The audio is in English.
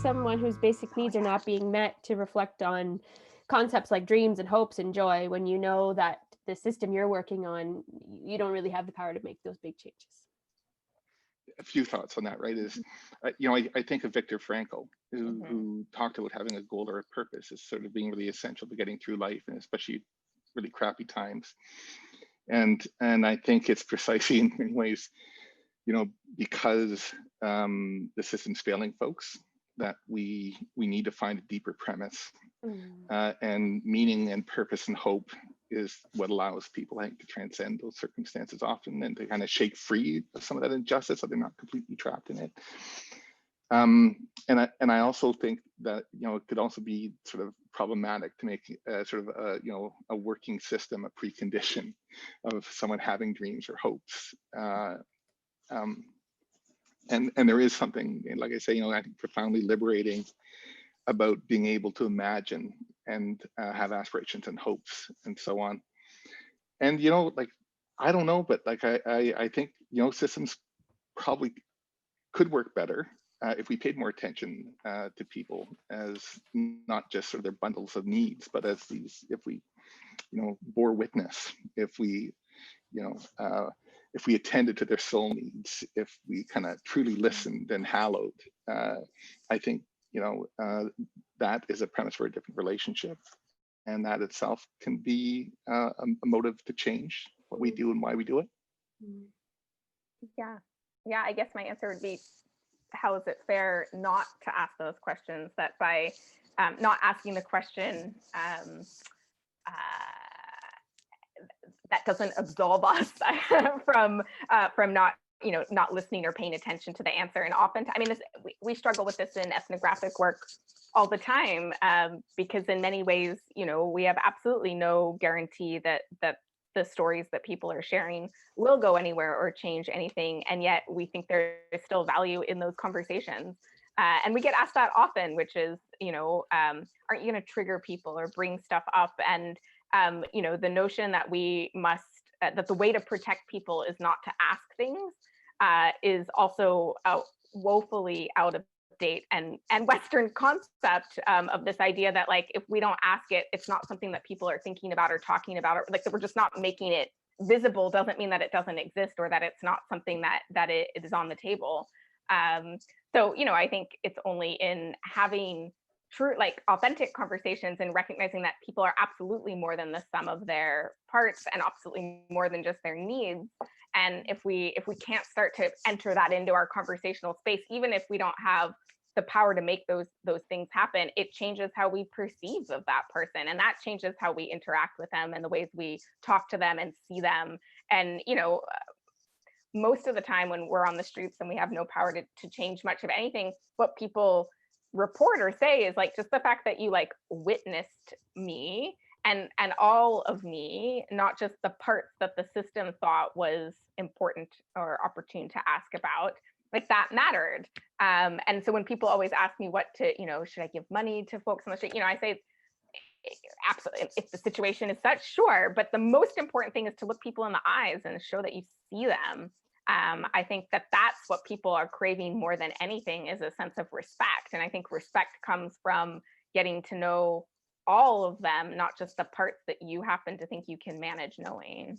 someone whose basic Oh needs are yeah. not being met to reflect on concepts like dreams and hopes and joy when you know that the system you're working on, you don't really have the power to make those big changes? A few thoughts on that, right? Is I think of Viktor Frankl, Hmm. who talked about having a goal or a purpose as sort of being really essential to getting through life, and especially really crappy times. And I think it's precisely in many ways, because the system's failing folks, that we need to find a deeper premise, Mm. and meaning and purpose and hope is what allows people, I think, to transcend those circumstances often, and to kind of shake free of some of that injustice, so they're not completely trapped in it. And I also think that it could also be sort of problematic to make sort of a working system a precondition of someone having dreams or hopes. Um, and there is something, like I say, I think profoundly liberating about being able to imagine and have aspirations and hopes and so on. And like, I don't know, but like I think systems probably could work better if we paid more attention to people as not just sort of their bundles of needs, but as these, if we bore witness, if we you know if we attended to their soul needs, if we kind of truly listened and hallowed, uh, I think that is a premise for a different relationship, and that itself can be a motive to change what we do and why we do it. Mm. Yeah. Yeah. I guess my answer would be, how is it fair not to ask those questions? That by not asking the question, uh, that doesn't absolve us from not not listening or paying attention to the answer. And often, I mean, we struggle with this in ethnographic work all the time, because in many ways, we have absolutely no guarantee that the stories that people are sharing will go anywhere or change anything, and yet we think there is still value in those conversations. And we get asked that often, which is, aren't you going to trigger people or bring stuff up? And the notion that we must that the way to protect people is not to ask things, is also woefully out of date and Western concept, of this idea that, like, if we don't ask it, it's not something that people are thinking about or talking about, or like that we're just not making it visible doesn't mean that it doesn't exist, or that it's not something that it is on the table. Um, so I think it's only in having true, like, authentic conversations and recognizing that people are absolutely more than the sum of their parts, and absolutely more than just their needs. And if we can't start to enter that into our conversational space, even if we don't have the power to make those things happen, it changes how we perceive of that person, and that changes how we interact with them and the ways we talk to them and see them. And most of the time when we're on the streets and we have no power to change much of anything, what people report or say is, like, just the fact that you, like, witnessed me and all of me, not just the parts that the system thought was important or opportune to ask about, like, that mattered. And so when people always ask me what to, should I give money to folks on the street, I say, absolutely, if the situation is such, sure, but the most important thing is to look people in the eyes and show that you see them. I think that that's what people are craving more than anything, is a sense of respect. And I think respect comes from getting to know all of them, not just the parts that you happen to think you can manage knowing.